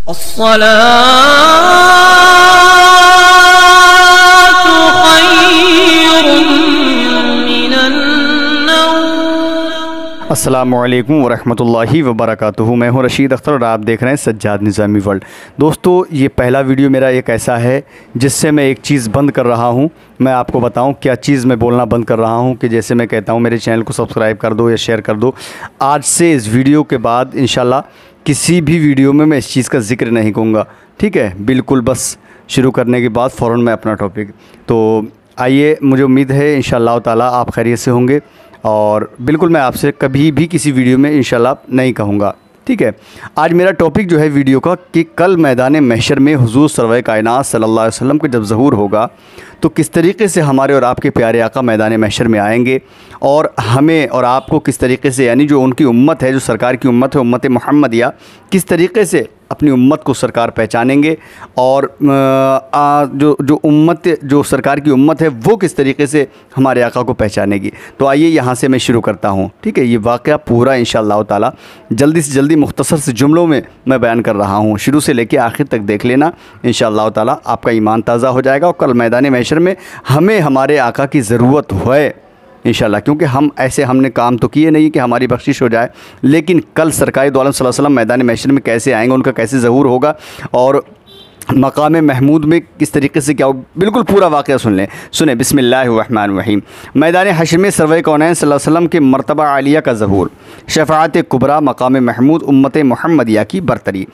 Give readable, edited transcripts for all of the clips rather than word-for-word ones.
अस्सलातु खैरुम मिनन्नौम। अस्सलामुअलैकुम वरहमतुल्लाहि वबरकातुहू। मैं हूं रशीद अख्तर और आप देख रहे हैं सज्जाद निज़ामी वर्ल्ड। दोस्तों, ये पहला वीडियो मेरा एक ऐसा है जिससे मैं एक चीज़ बंद कर रहा हूं। मैं आपको बताऊं क्या चीज़ मैं बोलना बंद कर रहा हूं कि जैसे मैं कहता हूं मेरे चैनल को सब्सक्राइब कर दो या शेयर कर दो। आज से इस वीडियो के बाद इंशाल्लाह किसी भी वीडियो में मैं इस चीज़ का ज़िक्र नहीं करूँगा, ठीक है। बिल्कुल, बस शुरू करने के बाद फ़ौरन मैं अपना टॉपिक। तो आइए, मुझे उम्मीद है इंशाअल्लाह ताला आप खैरियत से होंगे और बिल्कुल मैं आपसे कभी भी किसी वीडियो में इंशाल्लाह नहीं कहूँगा, ठीक है। आज मेरा टॉपिक जो है वीडियो का कि कल मैदान महशर में हुज़ूर सरवर कायनात सल्लल्लाहु अलैहि वसल्लम का जब ज़हूर होगा तो किस तरीके से हमारे और आपके प्यारे आका मैदान महशर में आएंगे और हमें और आपको किस तरीके से, यानी जो उनकी उम्मत है, जो सरकार की उम्मत है, उम्मत मुहम्मदिया, किस तरीके से अपनी उम्मत को सरकार पहचानेंगे और जो सरकार की उम्मत है वो किस तरीके से हमारे आका को पहचानेगी। तो आइए यहाँ से मैं शुरू करता हूँ, ठीक है। ये वाक़या पूरा इंशाअल्लाह ताला जल्दी से जल्दी मुख्तसर से जुमलों में मैं बयान कर रहा हूँ। शुरू से लेकर आखिर तक देख लेना, इंशाअल्लाह ताला आपका ईमान ताज़ा हो जाएगा और कल मैदान महशर में हमें हमारे आका की ज़रूरत है इंशाल्लाह। क्योंकि हमने काम तो किए नहीं कि हमारी बख्शिश हो जाए, लेकिन कल सरकार दो आलम सल्लल्लाहु अलैहि वसल्लम मैदान महशर में कैसे आएंगे, उनका कैसे ज़हूर होगा और मकाम महमूद में किस तरीके से क्या हो, बिल्कुल पूरा वाक़या सुने। बिस्मिल्लाहिर्रहमानिर्रहीम। मैदान हश्र में सरवर कौनैन सल्लल्लाहु अलैहि वसल्लम के मर्तबा आलिया का ज़हूर, शफ़ाअत कुबरा, मकाम महमूद, उम्मत मुहम्मदिया की बरतरी।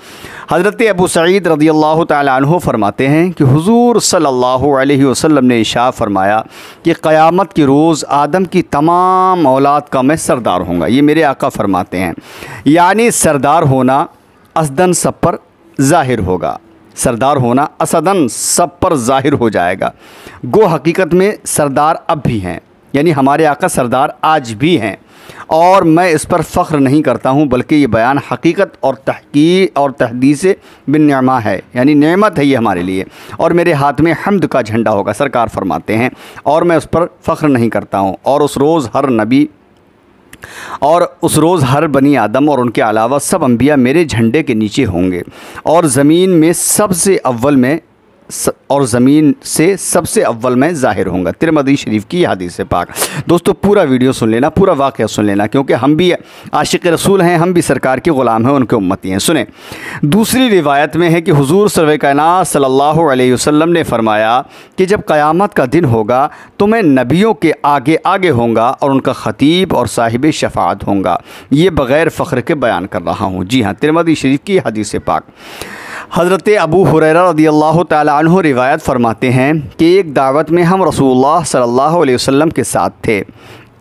हज़रत अबू सईद रज़ियल्लाहु तआला अन्हु फरमाते हैं कि हुज़ूर सल्लल्लाहु अलैहि वसल्लम ने इरशाद फरमाया कि क़यामत के रोज़ आदम की तमाम औलाद का मैं सरदार होऊंगा। ये मेरे आका फरमाते हैं, यानी सरदार होना असदन सब पर ज़ाहिर होगा। सरदार होना असदन सब पर ज़ाहिर हो जाएगा। गो हकीकत में सरदार अब भी हैं, यानी हमारे आका सरदार आज भी हैं और मैं इस पर फ़ख्र नहीं करता हूँ, बल्कि ये बयान हकीकत और तहक़ीक़ और तहदीस बिन नेमा है, यानी नेमत है ये हमारे लिए, और मेरे हाथ में हम्द का झंडा होगा, सरकार फरमाते हैं, और मैं उस पर फ़ख्र नहीं करता हूँ। और उस रोज़ हर बनी आदम और उनके अलावा सब अंबिया मेरे झंडे के नीचे होंगे और ज़मीन से सबसे अव्वल में ज़ाहिर होगा। तिरमिज़ी शरीफ की हदीस पाक। दोस्तों, पूरा वीडियो सुन लेना, पूरा वाक़या सुन लेना, क्योंकि हम भी आशिक़ रसूल हैं, हम भी सरकार के ग़ुलाम हैं, उनके उम्मती हैं। सुने, दूसरी रिवायत में है कि हुज़ूर सरवर कायनात सल्लल्लाहु अलैहि वसल्लम ने फरमाया कि जब क़यामत का दिन होगा तो मैं नबियों के आगे आगे होऊंगा और उनका ख़तीब और साहिब शफ़ाअत होऊंगा। ये बग़ैर फ़ख्र के बयान कर रहा हूँ। जी हाँ, तिरमिज़ी शरीफ की हदीस पाक। हज़रत अबू हुरैरा रज़ियल्लाहु तआला अन्हु रिवायत फरमाते हैं कि एक दावत में हम रसूलुल्लाह सल्लल्लाहु अलैहि वसल्लम के साथ थे।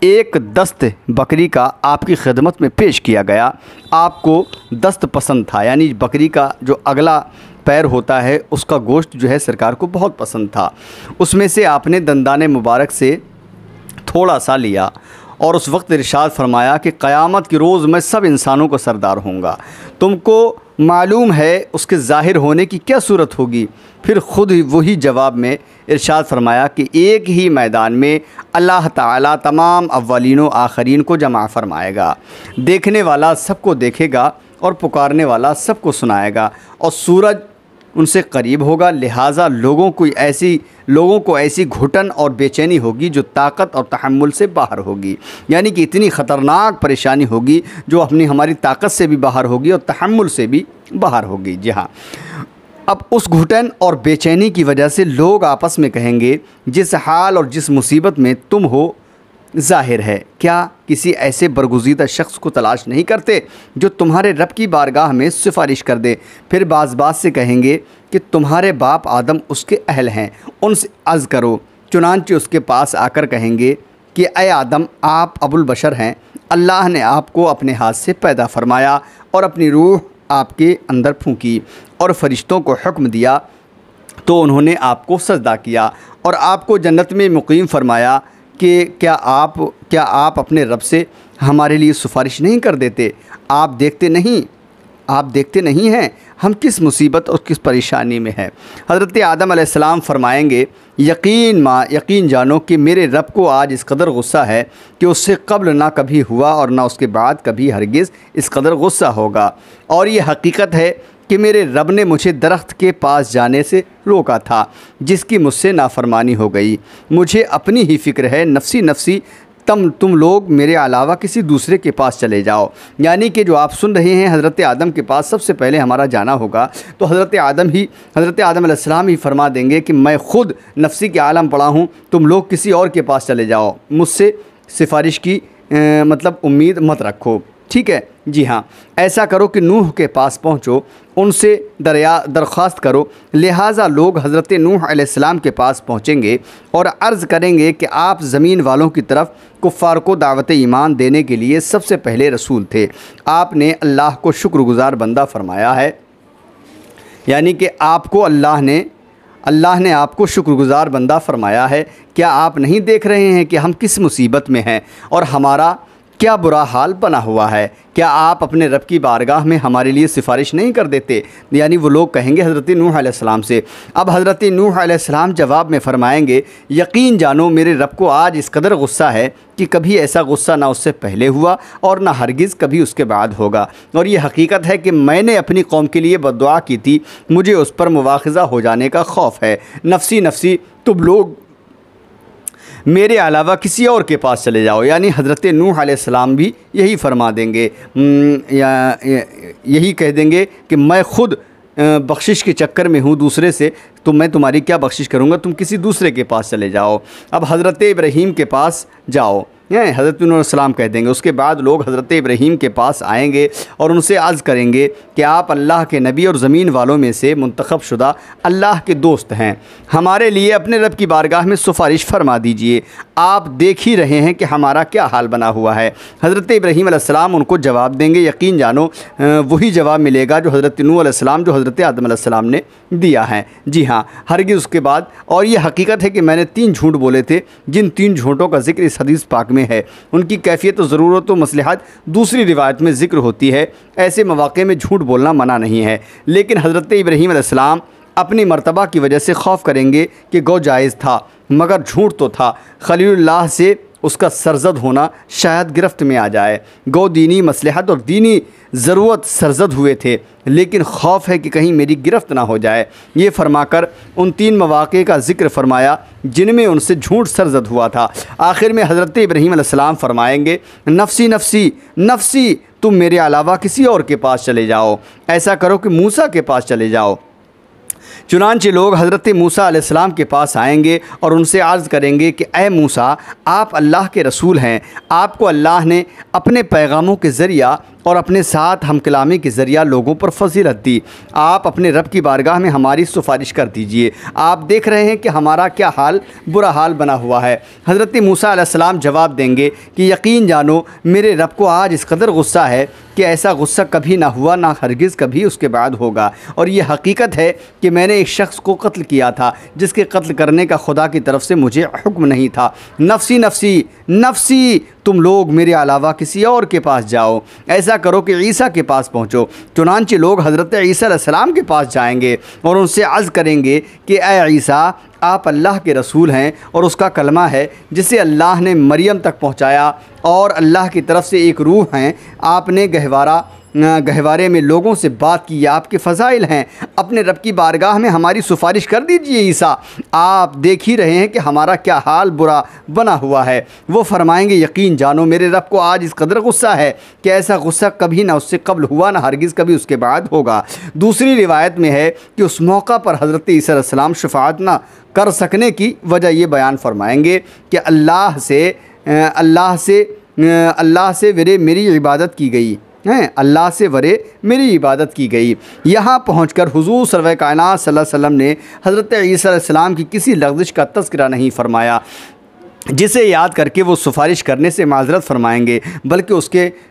एक दस्त बकरी का आपकी खिदमत में पेश किया गया। आपको दस्त पसंद था, यानी बकरी का जो अगला पैर होता है उसका गोश्त जो है सरकार को बहुत पसंद था। उसमें से आपने दंदाने मुबारक से थोड़ा सा लिया और उस वक्त इरशाद फरमाया कि क़यामत के रोज़ मैं सब इंसानों को सरदार होऊंगा। तुमको मालूम है उसके ज़ाहिर होने की क्या सूरत होगी। फिर ख़ुद वही जवाब में इरशाद फरमाया कि एक ही मैदान में अल्लाह ताला तमाम अव्वलीन व आखरीन को जमा फरमाएगा। देखने वाला सबको देखेगा और पुकारने वाला सबको सुनाएगा और सूरज उनसे करीब होगा, लिहाजा लोगों को ऐसी घुटन और बेचैनी होगी जो ताकत और तहम्मुल से बाहर होगी, यानी कि इतनी ख़तरनाक परेशानी होगी जो हमारी ताकत से भी बाहर होगी और तहम्मुल से भी बाहर होगी। जी हाँ, अब उस घुटन और बेचैनी की वजह से लोग आपस में कहेंगे, जिस हाल और जिस मुसीबत में तुम हो ज़ाहिर है, क्या किसी ऐसे बरगुज़ीदा शख्स को तलाश नहीं करते जो तुम्हारे रब की बारगाह में सिफारिश कर दे। फिर बाज़ से कहेंगे कि तुम्हारे बाप आदम उसके अहल हैं, उनसे अर्ज़ करो। चुनांचे उसके पास आकर कहेंगे कि ए आदम, आप अबुल बशर हैं, अल्लाह ने आपको अपने हाथ से पैदा फरमाया और अपनी रूह आपके अंदर फूंकी और फ़रिश्तों को हुक्म दिया तो उन्होंने आपको सजदा किया और आपको जन्नत में मुक़ीम फरमाया कि क्या आप अपने रब से हमारे लिए सिफारिश नहीं कर देते। आप देखते नहीं हैं हम किस मुसीबत और किस परेशानी में हैं। हज़रत आदम अलैहिस्सलाम फरमाएंगे, यकीन जानो कि मेरे रब को आज इस कदर गुस्सा है कि उससे कब्ल ना कभी हुआ और ना उसके बाद कभी हरगिज़ इस कदर गुस्सा होगा। और ये हकीकत है कि मेरे रब ने मुझे दरख्त के पास जाने से रोका था जिसकी मुझसे नाफरमानी हो गई। मुझे अपनी ही फ़िक्र है, नफसी नफसी तुम लोग मेरे अलावा किसी दूसरे के पास चले जाओ। यानी कि जो आप सुन रहे हैं, हज़रत आदम के पास सबसे पहले हमारा जाना होगा, तो हज़रत आदम अलैहिस्सलाम ही फरमा देंगे कि मैं ख़ुद नफसी के आलम पड़ा हूँ, तुम लोग किसी और के पास चले जाओ, मुझसे सिफारिश की मतलब उम्मीद मत रखो। ठीक है जी हाँ, ऐसा करो कि नूह के पास पहुँचो, उनसे दरख्वास्त करो। लिहाजा लोग हज़रत नूह अलैहिस्सलाम के पास पहुँचेंगे और अर्ज़ करेंगे कि आप ज़मीन वालों की तरफ कुफ़ार को दावत ईमान देने के लिए सबसे पहले रसूल थे। आपने अल्लाह को शुक्रगुज़ार बंदा फ़रमाया है, यानी कि आपको अल्लाह ने आपको शुक्रगुज़ार बंदा फ़रमाया है। क्या आप नहीं देख रहे हैं कि हम किस मुसीबत में हैं और हमारा क्या बुरा हाल बना हुआ है? क्या आप अपने रब की बारगाह में हमारे लिए सिफारिश नहीं कर देते? यानी वो लोग कहेंगे हज़रत नूह अलैहिस्सलाम से। अब हज़रत नूह अलैहिस्सलाम जवाब में फ़रमाएंगे, यकीन जानो मेरे रब को आज इस कदर गुस्सा है कि कभी ऐसा गुस्सा ना उससे पहले हुआ और ना हरगिज़ कभी उसके बाद होगा। और ये हकीकत है कि मैंने अपनी कौम के लिए बद्दुआ की थी, मुझे उस पर मुवाख़ज़ा हो जाने का खौफ है। नफसी नफसी तुम लोग मेरे अलावा किसी और के पास चले जाओ। यानी हज़रत नूह अलैहिस्सलाम भी यही फरमा देंगे, यही कह देंगे कि मैं ख़ुद बख्शिश के चक्कर में हूँ दूसरे से, तो मैं तुम्हारी क्या बख्शिश करूँगा, तुम किसी दूसरे के पास चले जाओ। अब हज़रत इब्राहीम के पास जाओ, हज़रत नूह अलैहिस्सलाम कह देंगे। उसके बाद लोग हज़रत इब्राहीम के पास आएंगे और उनसे अर्ज़ करेंगे कि आप अल्लाह के नबी और ज़मीन वालों में से मुंतखब शुदा अल्लाह के दोस्त हैं, हमारे लिए अपने रब की बारगाह में सिफारिश फरमा दीजिए। आप देख ही रहे हैं कि हमारा क्या हाल बना हुआ है। हज़रत इब्राहीम अलैहिस्सलाम उनको जवाब देंगे, यकीन जानो वही जवाब मिलेगा जो हज़रत नूह अलैहिस्सलाम जो हज़रत आदम अलैहिस्सलाम ने दिया है। जी हाँ, हरगिज़ उसके बाद। और ये हकीकत है कि मैंने 3 झूठ बोले थे, जिन 3 झूठों का जिक्र इस हदीस पाक में है। उनकी कैफियत, ज़रूरत व मसलहत दूसरी रिवायत में ज़िक्र होती है। ऐसे मौक़े में झूठ बोलना मना नहीं है, लेकिन हज़रत इब्राहीम अलैहिस्सलाम अपनी मर्तबा की वजह से खौफ करेंगे कि गो जायज़ था मगर झूठ तो था, खलीलुल्लाह से उसका सरजद होना शायद गिरफ्त में आ जाए। गो दीनी मसलहत और दीनी ज़रूरत सरजद हुए थे, लेकिन खौफ है कि कहीं मेरी गिरफ्त ना हो जाए। ये फरमाकर उन 3 मौक़े का ज़िक्र फरमाया जिनमें उनसे झूठ सरजद हुआ था। आखिर में हज़रत इब्राहीम अलैहिस्सलाम फरमाएंगे, नफसी नफसी नफसी तुम मेरे अलावा किसी और के पास चले जाओ, ऐसा करो कि मूसा के पास चले जाओ। चुनांचे लोग हज़रत मूसा अलैहिस्सलाम के पास आएंगे और उनसे अर्ज़ करेंगे कि ए मूसा, आप अल्लाह के रसूल हैं, आपको अल्लाह ने अपने पैगामों के ज़रिया और अपने साथ हम कलामी के ज़रिया लोगों पर फजीलत दी। आप अपने रब की बारगाह में हमारी सिफारिश कर दीजिए। आप देख रहे हैं कि हमारा क्या हाल, बुरा हाल बना हुआ है। हज़रत मूसा अलैहिस्सलाम जवाब देंगे कि यकीन जानो मेरे रब को आज इस कदर गुस्सा है कि ऐसा गुस्सा कभी ना हुआ, ना हरगिज़ कभी उसके बाद होगा। और ये हकीकत है कि मैंने एक शख्स को कत्ल किया था जिसके कत्ल करने का खुदा की तरफ से मुझे हुक्म नहीं था। नफसी नफसी नफसी तुम लोग मेरे अलावा किसी और के पास जाओ, ऐसा करो कि ईसा के पास पहुँचो। चुनांचे लोग हज़रत ईसा अलैहिस्सलाम के पास जाएंगे और उनसे अर्ज़ करेंगे कि ए ईसा, आप अल्लाह के रसूल हैं और उसका कलमा है जिसे अल्लाह ने मरियम तक पहुँचाया और अल्लाह की तरफ से एक रूह हैं। आपने गहवारे में लोगों से बात की, आपके फ़ज़ाइल हैं, अपने रब की बारगाह में हमारी सिफारिश कर दीजिए ईसा। आप देख ही रहे हैं कि हमारा क्या हाल बुरा बना हुआ है। वो फरमाएंगे, यकीन जानो मेरे रब को आज इस कदर गुस्सा है कि ऐसा गुस्सा कभी ना उससे कब्ल हुआ, ना हरगिज़ कभी उसके बाद होगा। दूसरी रिवायत में है कि उस मौका पर हज़रत ईसा अलैहिस्सलाम शफ़ाअत ना कर सकने की वजह ये बयान फरमाएंगे कि अल्लाह से वरे मेरी इबादत की गई हैं, अल्लाह से वरे मेरी इबादत की गई। यहाँ पहुँचकर हुज़ूर सर्वर कायनात सल्लल्लाहु अलैहि वसल्लम ने हज़रत ईसा अलैहिस्सलाम की किसी लग़्ज़िश का तज़किरा नहीं फरमाया जिसे याद करके वो सिफारिश करने से माज़रत फरमाएंगे, बल्कि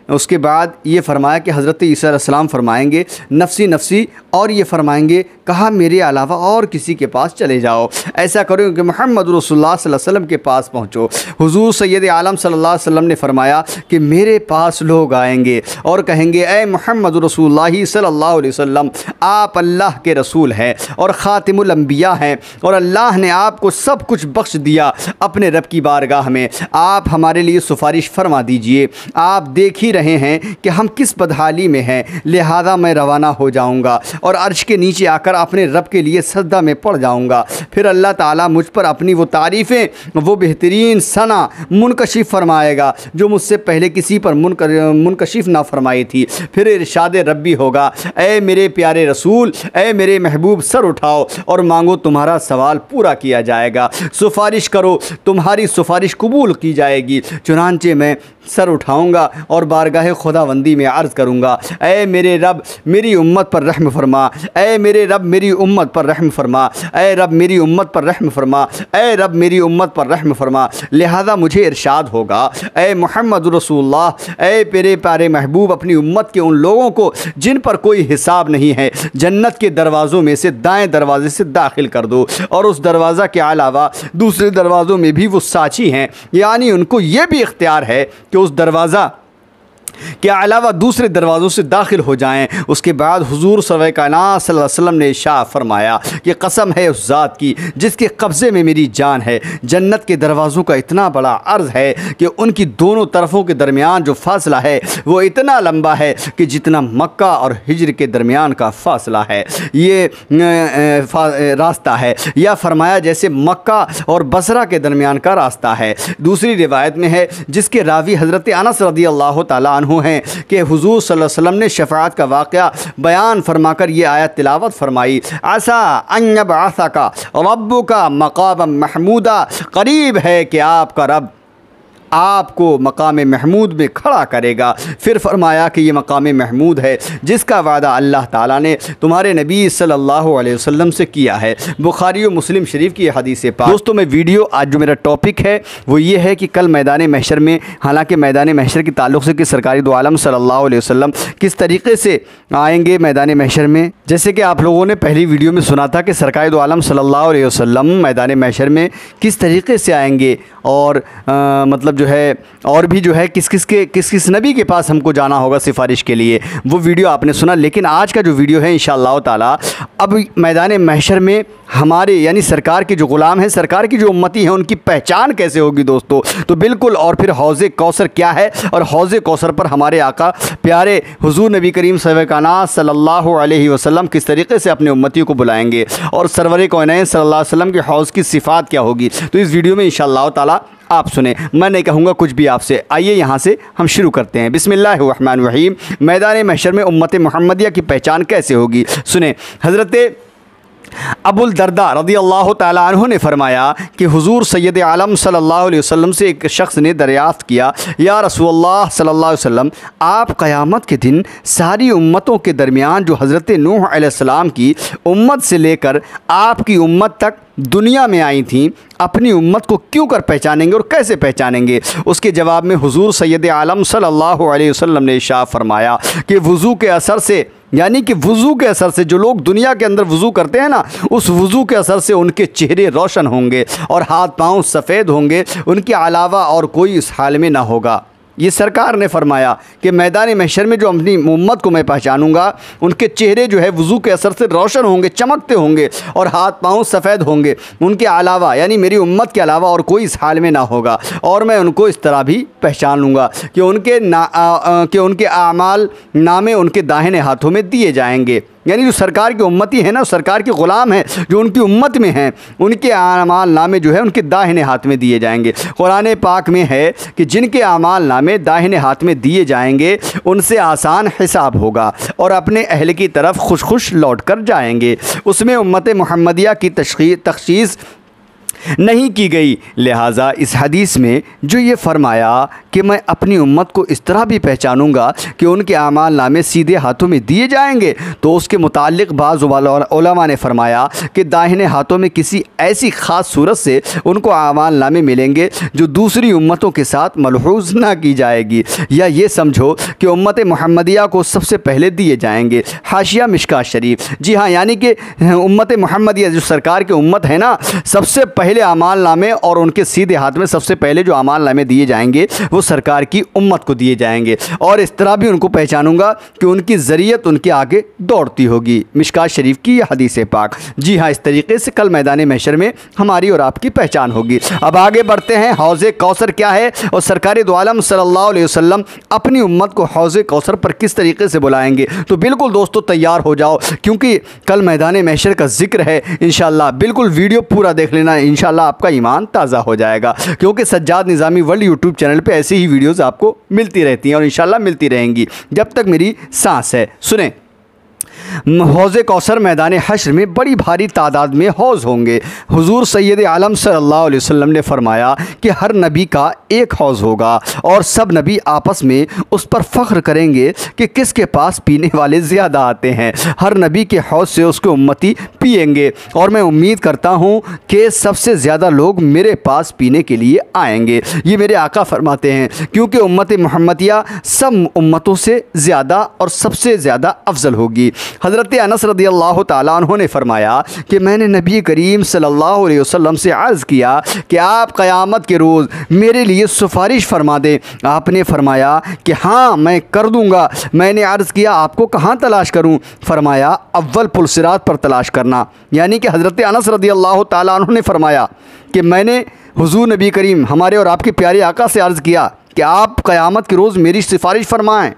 उसके बाद ये फरमाया कि हज़रत ईसा अलैहिस्सलाम फरमाएंगे नफसी नफसी, और ये फरमाएंगे कहा मेरे अलावा और किसी के पास चले जाओ, ऐसा करो कि मोहम्मद रसूलुल्लाह सल्लल्लाहु अलैहि वसल्लम के पास पहुँचो। हुज़ूर सैयद आलम सल्लल्लाहु अलैहि वसल्लम ने फरमाया कि मेरे पास लोग आएंगे और कहेंगे ए मोहम्मद रसूलुल्लाह सल्लल्लाहु अलैहि वसल्लम, आप अल्लाह के रसूल हैं और ख़ातिमुल अंबिया हैं और अल्लाह ने आपको सब कुछ बख्श दिया, अपने रब की बारगाह में आप हमारे लिए सिफारिश फरमा दीजिए। आप देख ही रहे हैं कि हम किस बदहाली में हैं, लिहाजा मैं रवाना हो जाऊंगा और अर्श के नीचे आकर अपने रब के लिए सजदा में पड़ जाऊंगा। फिर अल्लाह ताला मुझ पर अपनी वो तारीफ़ें, वो बेहतरीन सना मुनकशिफ फरमाएगा जो मुझसे पहले किसी पर मुनकशिफ ना फरमाई थी। फिर इरशाद रब्बी होगा, ऐ मेरे प्यारे रसूल, ऐ मेरे महबूब, सर उठाओ और मांगो, तुम्हारा सवाल पूरा किया जाएगा। सिफारिश करो, तुम्हारी सिफारिश कबूल की जाएगी। चुनांचे मैं सर उठाऊंगा और बारगाह खुदावंदी में अर्ज़ करूंगा, ऐ मेरे रब मेरी उम्मत पर रहम फरमा, ऐ मेरे रब मेरी उम्मत पर रहम फरमा, ऐ रब मेरी उम्मत पर रहम फरमा, ऐ रब मेरी उम्मत पर रहम फरमा। लिहाजा मुझे इरशाद होगा, ऐ मोहम्मद रसूलुल्लाह, ऐ मेरे प्यारे महबूब, अपनी उम्मत के उन लोगों को जिन पर कोई हिसाब नहीं है, जन्नत के दरवाज़ों में से दाएँ दरवाज़े से दाखिल कर दो और उस दरवाज़ा के अलावा दूसरे दरवाज़ों में भी वो साची हैं, यानी उनको ये भी इख्तियार है कि उस दरवाज़ा के अलावा दूसरे दरवाज़ों से दाखिल हो जाएं। उसके बाद हुजूर सल्लल्लाहु अलैहि वसल्लम ने इरशाद फरमाया कि कसम है उस ज़ात की जिसके कब्ज़े में मेरी जान है, जन्नत के दरवाज़ों का इतना बड़ा अर्ज़ है कि उनकी दोनों तरफ़ों के दरमियान जो फ़ासला है वो इतना लंबा है कि जितना मक्का और हिज्र के दरमियान का फ़ासला है ये रास्ता है, या फरमाया जैसे मक्का और बसरा के दरमियान का रास्ता है। दूसरी रिवायत में है जिसके रावी हज़रत अनस रज़ियल्लाहु तआला अन्हु हैं कि हुजूर सल्लल्लाहु अलैहि वसल्लम ने शफ़ाअत का वाक़या बयान फरमाकर ये आयत तिलावत फरमाई, आसा अन यबअसका रब्बुका मक़ामम महमूदा, करीब है कि आपका रब आपको मकाम महमूद में खड़ा करेगा। फिर फरमाया कि ये मकाम महमूद है जिसका वादा अल्लाह ताला ने तुम्हारे नबी सल्लल्लाहु अलैहि वसल्लम से किया है। बुखारी और मुस्लिम शरीफ की हदीस है। दोस्तों मैं वीडियो आज जो मेरा टॉपिक है वो ये है कि कल मैदान महशर में, हालांकि मैदान महशर के ताल्लुक़ से कि सरकारी दो आलम सल्लल्लाहु अलैहि वसल्लम किस तरीके से आएंगे मैदान महशर में, जैसे कि आप लोगों ने पहली वीडियो में सुना था कि सरकारी दो आलम सल्लल्लाहु अलैहि वसल्लम मैदान महशर में किस तरीके से आएंगे और मतलब जो है और भी जो है किस किस नबी के पास हमको जाना होगा सिफारिश के लिए, वो वीडियो आपने सुना। लेकिन आज का जो वीडियो है इंशाअल्लाह ताला, अब मैदान महशर में हमारे यानी सरकार के जो ग़ुलाम हैं, सरकार की जो उम्मती हैं, उनकी पहचान कैसे होगी दोस्तों। तो बिल्कुल, और फिर हौज़ कौसर क्या है और हौज़ कौसर पर हमारे आका प्यारे हुज़ूर नबी करीम सल्लल्लाहु अलैहि वसल्लम किस तरीके से अपने उम्मतियों को बुलाएंगे और सरवर कौनैन सल्लल्लाहु अलैहि वसल्लम के हौज़ की सिफ़ात क्या होगी, तो इस वीडियो में इंशाअल्लाह ताला आप सुने। मैं नहीं कहूँगा कुछ भी आपसे। आइए यहाँ से हम शुरू करते हैं। बिस्मिल्लाहिर्रहमानिर्रहीम। मैदान महशर में उम्मत मुहम्मदिया की पहचान कैसे होगी, सुने। हज़रत अबुल दरदा रज़ियल्लाहु ताला अन्हु ने फरमाया कि हुज़ूर सैयद आलम सल्लल्लाहु अलैहि वसल्लम से एक शख्स ने दरियाफ़्त किया, या रसूलुल्लाह सल्लल्लाहु अलैहि वसल्लम, आप क़यामत के दिन सारी उम्मतों के दरमियान जो हज़रत नूह अलैहिस्सलाम की उम्मत से लेकर आपकी उम्मत तक दुनिया में आई थी, अपनी उम्मत को क्यों कर पहचानेंगे और कैसे पहचानेंगे। उसके जवाब में हुज़ूर सैयद आलम सल्लल्लाहु अलैहि वसल्लम ने इरशाद फरमाया कि वज़ू के असर से, यानी कि वज़ू के असर से, जो लोग दुनिया के अंदर वज़ू करते हैं ना, उस वज़ू के असर से उनके चेहरे रोशन होंगे और हाथ पाँव सफ़ेद होंगे, उनके अलावा और कोई इस हाल में ना होगा। ये सरकार ने फरमाया कि मैदान महशर में जो अपनी उम्मत को मैं पहचानूंगा, उनके चेहरे जो है वज़ू के असर से रोशन होंगे, चमकते होंगे और हाथ पाँव सफ़ेद होंगे, उनके अलावा यानी मेरी उम्मत के अलावा और कोई इस हाल में ना होगा। और मैं उनको इस तरह भी पहचान लूँगा कि उनके आमाल नामे उनके दाहिने हाथों में दिए जाएंगे। यानी जो सरकार की उम्मती है ना, सरकार के ग़ुलाम हैं जो उनकी उम्मत में हैं, उनके आमाल नामे जो है उनके दाहिने हाथ में दिए जाएंगे। कुरान पाक में है कि जिनके आमाल नामे दाहिने हाथ में दिए जाएंगे उनसे आसान हिसाब होगा और अपने अहल की तरफ खुश खुश लौट कर जाएंगे। उसमें उम्मत मुहम्मदिया की तशख़ीस नहीं की गई। लिहाजा इस हदीस में जो ये फरमाया कि मैं अपनी उम्मत को इस तरह भी पहचानूंगा कि उनके आमाल नामे सीधे हाथों में दिए जाएंगे, तो उसके मुतालिक बाज़ उलमा ने फरमाया कि दाहिने हाथों में किसी ऐसी ख़ास सूरत से उनको आमाल नामे मिलेंगे जो दूसरी उम्मतों के साथ मलहूज़ ना की जाएगी, या ये समझो कि उम्मत मुहम्मदिया को सबसे पहले दिए जाएंगे। हाशिया मिशकात शरीफ। जी हाँ, यानी कि उम्मत मुहम्मदिया जो सरकार की उम्मत है ना, सबसे पहले अमाल नामे और उनके सीधे हाथ में सबसे पहले जो अमाल नामे दिए जाएंगे वो वो सरकार की उम्मत को दिए जाएंगे, और इस तरह भी उनको पहचानूंगा कि उनकी ज़रियत उनके आगे दौड़ती होगी। मिशकात शरीफ की यह हदीस पाक। जी हाँ, इस तरीके से कल मैदान महशर में हमारी और आपकी पहचान होगी। अब आगे बढ़ते हैं। हौज़े कौसर क्या है और सरकार दो आलम सल्लल्लाहु अलैहि वसल्लम अपनी उम्मत को हौज़े कौसर पर किस तरीके से बुलाएंगे। तो बिल्कुल दोस्तों तैयार हो जाओ, क्योंकि कल मैदान महशर का जिक्र है इंशाअल्लाह। बिल्कुल वीडियो पूरा देख लेना, इंशाअल्लाह आपका ईमान ताज़ा हो जाएगा, क्योंकि सज्जाद निज़ामी वर्ल्ड यूट्यूब चैनल पे ऐसी ही वीडियोस आपको मिलती रहती हैं और इंशाअल्लाह मिलती रहेंगी जब तक मेरी सांस है। सुने, हौज़े कौसर मैदान हश्र में बड़ी भारी तादाद में हौज़ होंगे। हुजूर सैयद आलम सल्लल्लाहु अलैहि वसल्लम ने फरमाया कि हर नबी का एक हौज़ होगा और सब नबी आपस में उस पर फ़ख्र करेंगे कि किसके पास पीने वाले ज़्यादा आते हैं। हर नबी के हौज़ से उसके उम्मती पिएंगे और मैं उम्मीद करता हूँ कि सबसे ज़्यादा लोग मेरे पास पीने के लिए आएंगे। ये मेरे आका फरमाते हैं, क्योंकि उम्मत मुहम्मदिया सब उम्मतों से ज़्यादा और सबसे ज़्यादा अफजल होगी। हज़रत अनस रज़ियल्लाहु ताला अन्हु ने फरमाया कि मैंने नबी करीम सल्लल्लाहु अलैहि वसल्लम से अर्ज़ किया कि आप क़यामत के रोज़ मेरे लिए सिफारिश फरमा दें। आपने फरमाया कि हाँ मैं कर दूँगा। मैंने अर्ज़ किया आपको कहाँ तलाश करूँ? फरमाया अव्वल पुल सिरात पर तलाश करना। यानी कि हज़रत अनस रज़ियल्लाहु ताला अन्हु ने फरमाया कि मैंने हुज़ूर नबी करीम हमारे और आपके प्यारे आका से अर्ज़ किया कि आप क़यामत के रोज़ मेरी सिफारिश फरमाएँ।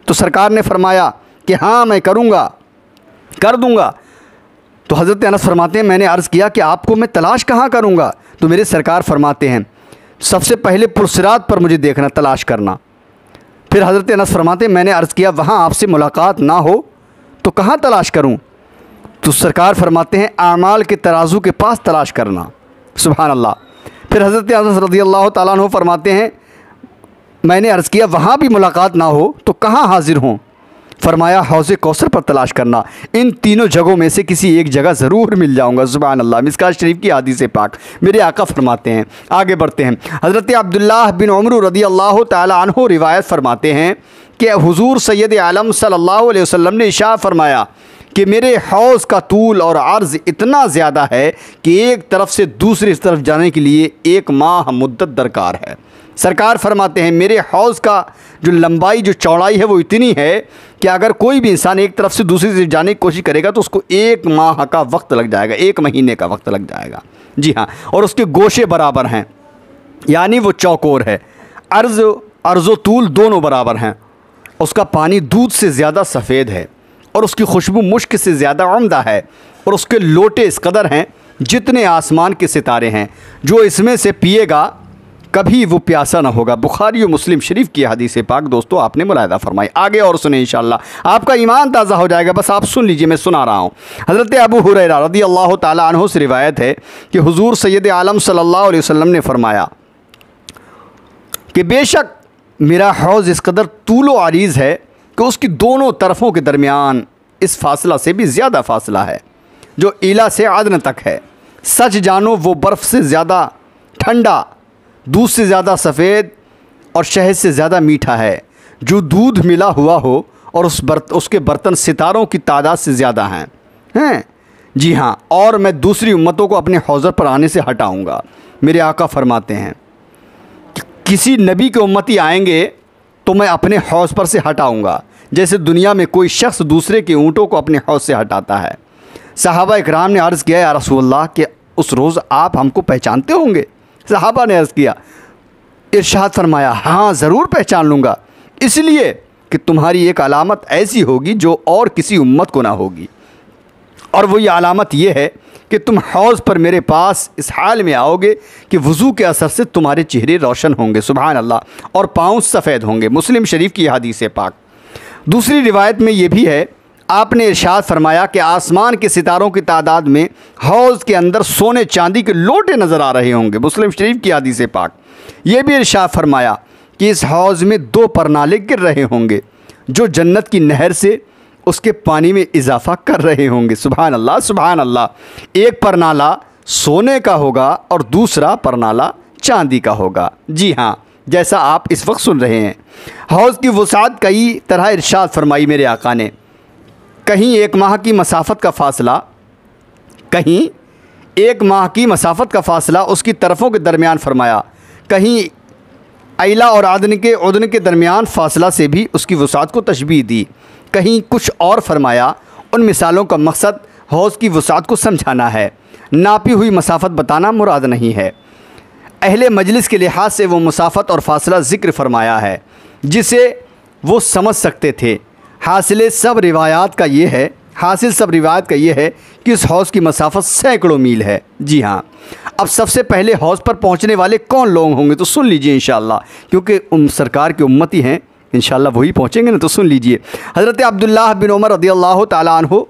तो सरकार ने फरमाया कि हाँ मैं करूँगा, कर दूँगा। तो हज़रत अनस फरमाते हैं मैंने अर्ज़ किया कि आपको मैं तलाश कहाँ करूँगा? तो मेरे सरकार फरमाते हैं सबसे पहले पुरसिरात पर मुझे देखना, तलाश करना। फिर हज़रत अनस फरमाते हैं मैंने अर्ज़ किया वहाँ आपसे मुलाकात ना हो तो कहाँ तलाश करूँ? तो सरकार फरमाते हैं आमाल के तराजू के पास तलाश करना। सुभान अल्लाह। फिर हज़रत अनस रज़ियल्लाहु ताला अन्हु फरमाते हैं मैंने अर्ज़ किया वहाँ भी मुलाकात ना हो तो कहाँ हाजिर हों? फरमाया हौज़े कौसर पर तलाश करना। इन तीनों जगहों में से किसी एक जगह ज़रूर मिल जाऊँगा। सुभान अल्लाह। मिशकात शरीफ की हदीस पाक। मेरे आका फरमाते हैं। आगे बढ़ते हैं। हज़रत अब्दुल्लाह बिन उमर रज़ियल्लाहु ताला अन्हु रिवायत फरमाते हैं कि हुज़ूर सैयद आलम सल्लल्लाहु अलैहि वसल्लम ने इरशाद फरमाया कि मेरे हौज़ का तूल और अर्ज़ इतना ज़्यादा है कि एक तरफ से दूसरी तरफ जाने के लिए 1 माह मुद्दत दरकार है। सरकार फरमाते हैं मेरे हौज़ का जो लंबाई जो चौड़ाई है वो इतनी है कि अगर कोई भी इंसान एक तरफ से दूसरी तरफ जाने की कोशिश करेगा तो उसको 1 माह का वक्त लग जाएगा, 1 महीने का वक्त लग जाएगा। जी हाँ, और उसके गोशे बराबर हैं, यानी वो चौकोर है। अर्ज़ तूल दोनों बराबर हैं। उसका पानी दूध से ज़्यादा सफ़ेद है और उसकी खुशबू मुश्क से ज़्यादा उम्दा है और उसके लोटे इस कदर हैं जितने आसमान के सितारे हैं। जो इसमें से पिएगा कभी वो प्यासा ना होगा। बुखारी और मुस्लिम शरीफ की हदीस पाक दोस्तों आपने मुलाहिदा फरमाई। आगे और सुने इंशाअल्लाह आपका ईमान ताज़ा हो जाएगा। बस आप सुन लीजिए, मैं सुना रहा हूँ। हज़रत अबू हुरैरा रज़ियल्लाहु ताला अन्हु से रिवायत है कि हुज़ूर सैयद आलम सल्लल्लाहु अलैहि वसल्लम ने फरमाया कि बेशक मेरा हौज़ इस कदर तूलो अरीज़ है कि उसकी दोनों तरफ़ों के दरमियान इस फासला से भी ज़्यादा फासला है जो इला से आदन तक है। सच जानो वो बर्फ़ से ज़्यादा ठंडा, दूध से ज़्यादा सफ़ेद और शहद से ज़्यादा मीठा है। जो दूध मिला हुआ हो और उसके बर्तन सितारों की तादाद से ज़्यादा हैं। जी हाँ, और मैं दूसरी उम्मतों को अपने हौज़ पर आने से हटाऊँगा। मेरे आका फरमाते हैं किसी नबी के उम्मती आएंगे तो मैं अपने हौज़ पर से हटाऊँगा जैसे दुनिया में कोई शख्स दूसरे के ऊँटों को अपने हौज़ से हटाता है। सहाबा इकराम ने अर्ज़ किया या रसूलल्लाह कि उस रोज़ आप हमको पहचानते होंगे? सहाबा ने अर्ज़ किया, इरशाद फरमाया हाँ ज़रूर पहचान लूँगा, इसलिए कि तुम्हारी एक अलामत ऐसी होगी जो और किसी उम्मत को ना होगी, और वो ये अलामत ये है कि तुम हौज़ पर मेरे पास इस हाल में आओगे कि वज़ू के असर से तुम्हारे चेहरे रोशन होंगे, सुभान अल्लाह, और पाँव सफ़ेद होंगे। मुस्लिम शरीफ की हदीस पाक। दूसरी रिवायत में ये भी है, आपने इरशाद फरमाया कि आसमान के सितारों की तादाद में हौज़ के अंदर सोने चांदी के लोटे नज़र आ रहे होंगे। मुस्लिम शरीफ की हदीस पाक। ये भी इरशाद फरमाया कि इस हौज़ में 2 परनाले गिर रहे होंगे जो जन्नत की नहर से उसके पानी में इजाफ़ा कर रहे होंगे। सुभान अल्लाह, सुभान अल्लाह। एक परनाला सोने का होगा और दूसरा परनाला चांदी का होगा। जी हाँ, जैसा आप इस वक्त सुन रहे हैं। हौज़ की वसाअत कई तरह इरशाद फरमाई मेरे आका ने। कहीं 1 माह की मसाफत का फ़ासला, कहीं 1 माह की मसाफत का फ़ासला उसकी तरफ़ों के दरमियान फरमाया, कहीं अयला और उदन के दरमियान फासला से भी उसकी वसात को तशबीह दी। कहीं कुछ और फरमाया। उन मिसालों का मकसद हौज़ की वसात को समझाना है, नापी हुई मसाफत बताना मुराद नहीं है। अहले मजलिस के लिहाज से वो मसाफत और फासला ज़िक्र फरमाया है जिसे वो समझ सकते थे। हासिल सब रिवायात का ये है कि इस हौज़ की मसाफत सैकड़ों मील है। जी हाँ, अब सबसे पहले हौज़ पर पहुँचने वाले कौन लोग होंगे तो सुन लीजिए इंशाअल्लाह, क्योंकि सरकार के उम्मती हैं, इंशाअल्लाह वही पहुँचेंगे ना, तो सुन लीजिए। हज़रत अब्दुल्लाह बिन उमर रज़ियल्लाहु ताला अन्हु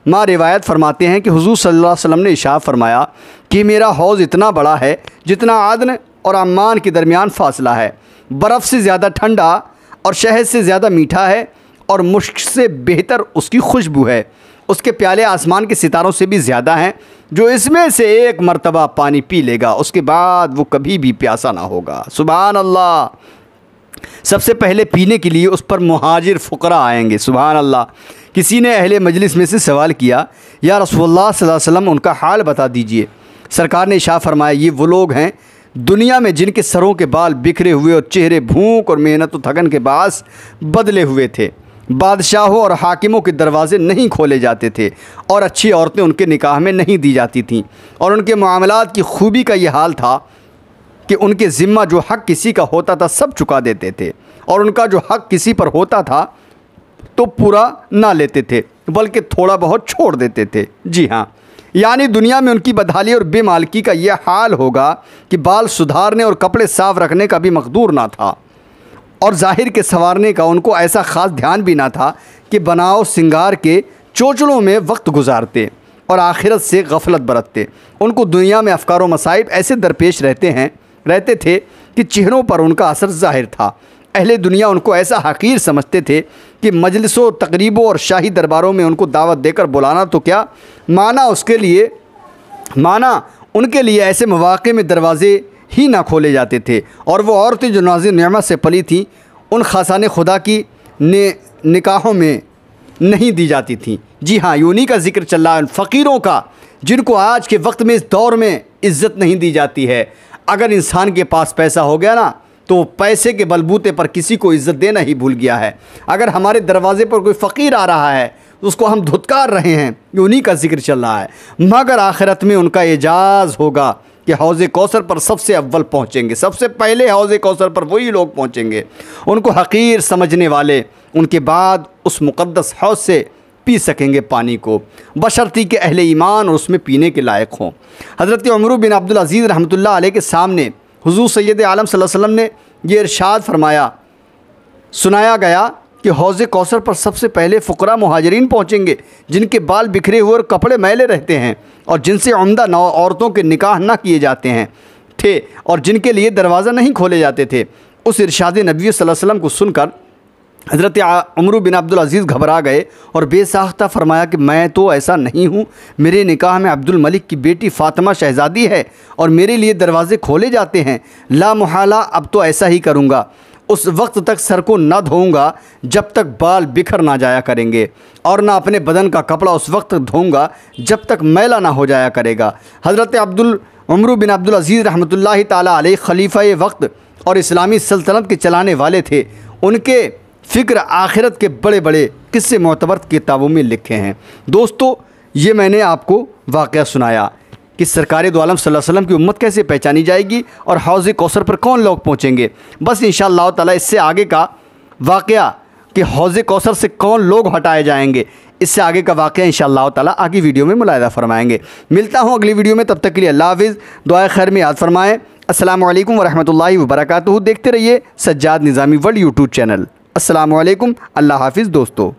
माँ रिवायत फरमाते हैं कि हुज़ूर सल्लल्लाहु अलैहि वसल्लम ने इरशाद फरमाया कि मेरा हौज़ इतना बड़ा है जितना आदन और अम्मान के दरमियान फ़ासला है, बर्फ़ से ज़्यादा ठंडा और शहद से ज़्यादा मीठा है और मुश्क से बेहतर उसकी खुशबू है। उसके प्याले आसमान के सितारों से भी ज़्यादा हैं। जो इसमें से एक मरतबा पानी पी लेगा उसके बाद वो कभी भी प्यासा ना होगा। सुभान अल्लाह। सबसे पहले पीने के लिए उस पर मुहाजिर फ़ुकरा आएंगे। सुभान अल्लाह। किसी ने अहले मजलिस में से सवाल किया, या रसूलुल्लाह सल्लल्लाहु अलैहि वसल्लम उनका हाल बता दीजिए। सरकार ने इरशाद फरमाया, ये वो लोग हैं दुनिया में जिनके सरों के बाल बिखरे हुए और चेहरे भूख और मेहनत और थकन के बास बदले हुए थे। बादशाहों और हाकिमों के दरवाज़े नहीं खोले जाते थे और अच्छी औरतें उनके निकाह में नहीं दी जाती थीं, और उनके मामलात की खूबी का ये हाल था कि उनके ज़िम्मा जो हक़ किसी का होता था सब चुका देते थे, और उनका जो हक़ किसी पर होता था तो पूरा ना लेते थे बल्कि थोड़ा बहुत छोड़ देते थे। जी हाँ, यानी दुनिया में उनकी बदहाली और बेमालकी का यह हाल होगा कि बाल सुधारने और कपड़े साफ़ रखने का भी मकदूर ना था, और ज़ाहिर के संवारने का उनको ऐसा ख़ास ध्यान भी ना था कि बनाओ सिंगार के चोचलों में वक्त गुजारते और आखिरत से गफलत बरतते। उनको दुनिया में अफकार व मसाइब ऐसे दरपेश रहते थे कि चेहरों पर उनका असर ज़ाहिर था। अहले दुनिया उनको ऐसा हक़ीर समझते थे कि मजलिसों, तकरीबों और शाही दरबारों में उनको दावत देकर बुलाना तो क्या, माना उनके लिए ऐसे मौक़े में दरवाज़े ही ना खोले जाते थे। और वो औरतें जो नाज़ नेमत से पली थीं उन खासाने खुदा की निकाहों में नहीं दी जाती थीं। जी हाँ, यूनी का जिक्र चल रहा है फ़कीरों का, जिनको आज के वक्त में इस दौर में इज़्ज़त नहीं दी जाती है। अगर इंसान के पास पैसा हो गया ना तो पैसे के बलबूते पर किसी को इज़्ज़त देना ही भूल गया है। अगर हमारे दरवाज़े पर कोई फ़कीर आ रहा है तो उसको हम धुतकार रहे हैं, उन्हीं का जिक्र चल रहा है। मगर आखिरत में उनका एजाज़ होगा कि हौज़ कौसर पर सबसे अव्वल पहुँचेंगे। सबसे पहले हौज़ कौसर पर वही लोग पहुँचेंगे, उनको हक़ीर समझने वाले। उनके बाद उस मुक़द्दस हौज़ से पी सकेंगे पानी को, बशर्ती के अहले ईमान और उसमें पीने के लायक हों। हज़रत उमर बिन अब्दुल अज़ीज़ रहमतुल्लाह अलैह के सामने हुज़ूर सैयद आलम सल्लल्लाहु अलैहि वसल्लम ने ये इरशाद सुनाया गया कि हौज़ कौसर पर सबसे पहले फ़ुक़रा मुहाजिरीन पहुँचेंगे जिनके बाल बिखरे हुए और कपड़े मैले रहते हैं और जिनसे उम्दा औरतों के निकाह ना किए जाते थे और जिनके लिए दरवाज़ा नहीं खोले जाते थे। उस इरशाद नबी सल्लल्लाहु अलैहि वसल्लम को सुनकर हज़रत उमर बिन अब्दुल अज़ीज़ घबरा गए और बेसाख्ता फरमाया कि मैं तो ऐसा नहीं हूँ, मेरे निकाह में अब्दुल मलिक की बेटी फ़ातिमा शहज़ादी है और मेरे लिए दरवाज़े खोले जाते हैं। ला मुहाला, अब तो ऐसा ही करूँगा। उस वक्त तक सर को न धोऊँगा जब तक बाल बिखर ना जाया करेंगे, और ना अपने बदन का कपड़ा उस वक्त धोऊँगा जब तक मैला ना हो जाया करेगा। हज़रत उमर बिन अब्दुल अज़ीज़ रहमतुल्लाहि ताला अलैह खलीफा वक्त और इस्लामी सल्तनत के चलाने वाले थे। उनके फ़िक्र आखिरत के बड़े बड़े किस्से मोतबर किताबों में लिखे हैं। दोस्तों, ये मैंने आपको वाक़या सुनाया कि सरकार दो आलम सल्लल्लाहु अलैहि वसल्लम की उम्मत कैसे पहचानी जाएगी और हौज़ कौसर पर कौन लोग पहुँचेंगे। बस इंशाअल्लाह ताला इससे आगे का वाक़या कि हौज़ कौसर से कौन लोग हटाए जाएंगे, इससे आगे का वाक़या इंशाअल्लाह ताला आगे वीडियो में मुलाहिज़ा फरमाएँगे। मिलता हूँ अगली वीडियो में, तब तक के लिए अल्लाह हाफ़िज़। दुआए खैर में याद फरमाएँ। अस्सलामु अलैकुम वरहमतुल्लाहि वबरकातुहू। देखते रहिए सज्जाद निज़ामी वर्ल्ड यूट्यूब चैनल। अस्सलामु अलैकुम। अल्लाह हाफ़िज़ दोस्तों।